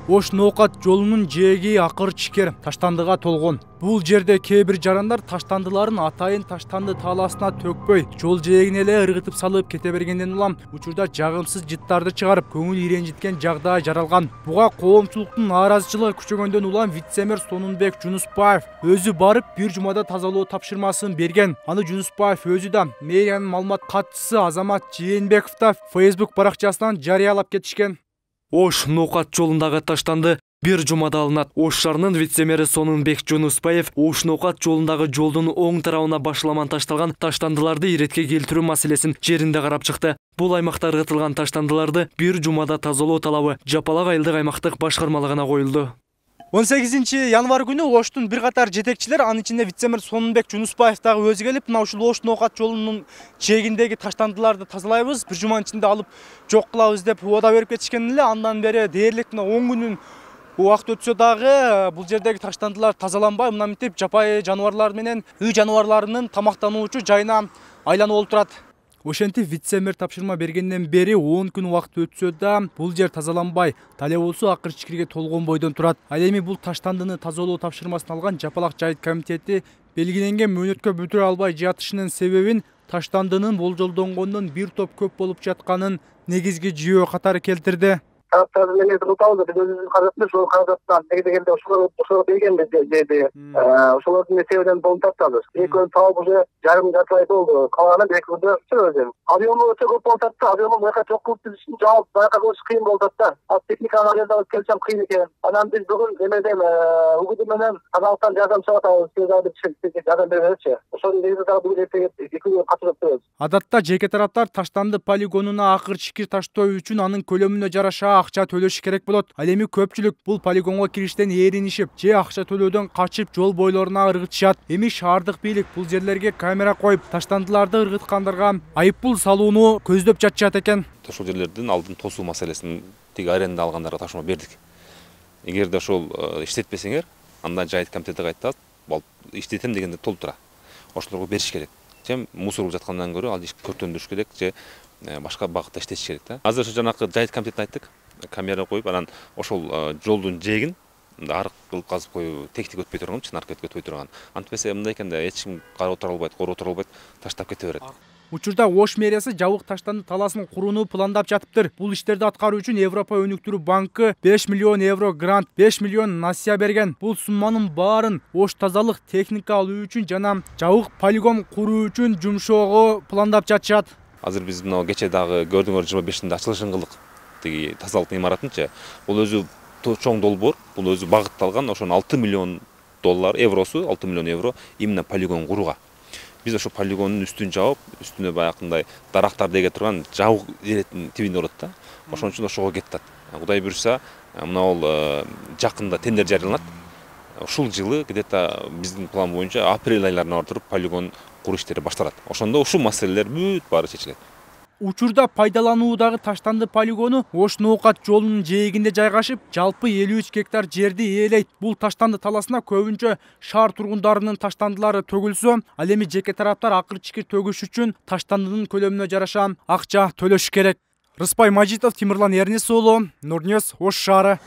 Ош Ноокат жолунун жээги акыр чикер таштандыга толгон. Бул жерде кээ бир жарандар таштандыларын атайын таштанды талаасына төкпөй, жол жээгине эле ыргытып салып кете бергенден улам учурда жагымсыз жыттарды чыгарып, көңүл иренжиткен жагдай жаралган. Буга коомчулуктун нааразычылыгы күчөгөндөн улам вице-мэр Сонунбек Жунусбаев өзү барып бир жумада тазалоо тапшырмасын берген. Аны Жунусбаев өзү да мэриянын маалымат катчысы Азамат Жээнбеков да Facebook баракчасынан жарыялап кетишкен. Ош Ноокат жолундагы таштанды бир жумада алынат. Ош шаарынын вице-мэри Сонунбек Жунусбаев Ош Ноокат жолундагы жолдун оң тарабына башламан ташталган таштандыларды иретке келтирүү маселесин жеринде карап чыкты. Бул аймакта ыргытылган таштандыларды бир жумада тазалоо талабы Жапалак айылдык аймактык башкармалыгына коюлду. 18 январь күнү Оштун бир катар жетекчилер, анын ичинде вице-мэр Сонунбек Жунусбаев дагы өзү келип, мына ушул Ош Ноокат жолунун жээгиндеги таштандыларды тазалайбыз, бир жуманын ичинде алып жок кылабыз деп убада берип кетишкен эле. Андан бери дээрлик 10 күнүн убакыт өтсө дагы бул жердеги таштандылар тазаланбай, мына мынтип жапайы жаныбарлар менен үй жаныбарларынын тамактануучу жайына айланып олтурат. Ошентип вице-мэр тапшырма бергенден бери 10 күн убакыт өтсө да бул жер тазаланбай, талебосу акыр чикирге толгон бойдон турат. Ал эми бул таштандыны тазалоо тапшырмасын алган Жапалак жайыт комитети белгиленген мөөнөткө бүтүрө албай жатышынын себебин таштандынын болжолдонгондон бир топ көп болуп жатканын негизги жүйөө катары келтирди. Тараптар менен утабыз, биз өзүбүздүн каражатыбыз, ошол каражаттан дегенде ошого бергенбиз жерди. Ошолордун себебинен болуп жатабыз. Экөөнүн таап уже жарым жарты ай болду. Калганы эки күндө өзүм. Объему өтө көп болуп жатты. Объему бияка жок кылып түзүшүн жаап бияка кылыш кыйын болуп жатты. Ал техникага келип келсем кыйын экен. Анан биз бүгүн эмеден угуду менен казалыктан жардам сурап атабыз. Сиз дагы жардам бериңизчи. Ошонун негизинде дагы бүгүн эртеге эки күн катышып турабыз. Адатта жеке тараптар таштанды полигонуна акыр чикир таштоо үчүн анын көлөмүнө жараша акча төлөш керек болот. Ал эми көпчүлүк бул полигонго кириштен ээринишип, же акча төлөөдөн качып жол бойлоруна ыргытышат. Эми шаардык бийлик бул жерлерге камера коюп, таштандыларды ыргыткандарга айыппул салууну көздөп жатышат экен. Ошол жерлердин алдын тосуу маселесин тиги аренда алгандарга тапшырма бердик. Эгерде ошол иштетпесеңер, анда жайыт комитети кайтат, иштетем дегенде толтура. Ошолорго бериш керек. Же мусор болуп жаткандан көрө ал ишти көртөндүрүш керек, же башка багытта иштетиш керек да. Азыр ошо жанакы жайыт комитетине айттык, камера коюп, анан ошол жолдун жээгин арык кылып казып коюу, техника өтпөй турган, чын аркы өтпөй турган. Антпесе мындай экенде эч ким карап отура албайт, короо отура албайт, таштап кете берет. Учурда Ош мэриясы жабык таштанды талаасын курууну пландап жатыптыр. Бул иштерди аткаруу үчүн Европа өнүктүрүү банкы 5 миллион евро грант, 5 миллион насыя берген. Бул сумманын баарын Ош тазалык техника алуу үчүн жана жабык полигон куруу үчүн жумшоого пландап жатышат. Азыр биз мына кече дагы көрдүңөр 25-inde ачылышын кылдык. Тиги тазалык имаратынчы. Бул өзү чоң долбоор, бул өзү багытталган, ошонун 6 миллион доллар, евросу, 6 миллион евро именно полигон курууга. Биз ошо полигондун үстүн жаап, үстүнө баягындай дарактар деге турган жабык иреттин тибинде болот да. Ошон үчүн ошого кетет. Кудай буйрса, мына ол жакында тендер жарыяланат. Ушул жылы где-то биздин план боюнча апрель айларына туруп полигон куруу иштери башталат. Ошондо ушул маселелер бүт баары чечилет. Учурда пайдалануудагы таштанды полигону Ош Ноокат жолунун жээгинде жайгашып, жалпы 53 гектар жерди ээлейт. Бул таштанды талаасына көбүнчө шаар тургундарынын таштандылары төгүлсө, ал эми жеке тараптар акыр чикир төгүш үчүн таштандынын көлөмүнө жараша акча төлөш керек. Рыспай Мажитов, Тимирлан Эрнис уулу, Нурньюс, Ош шаары.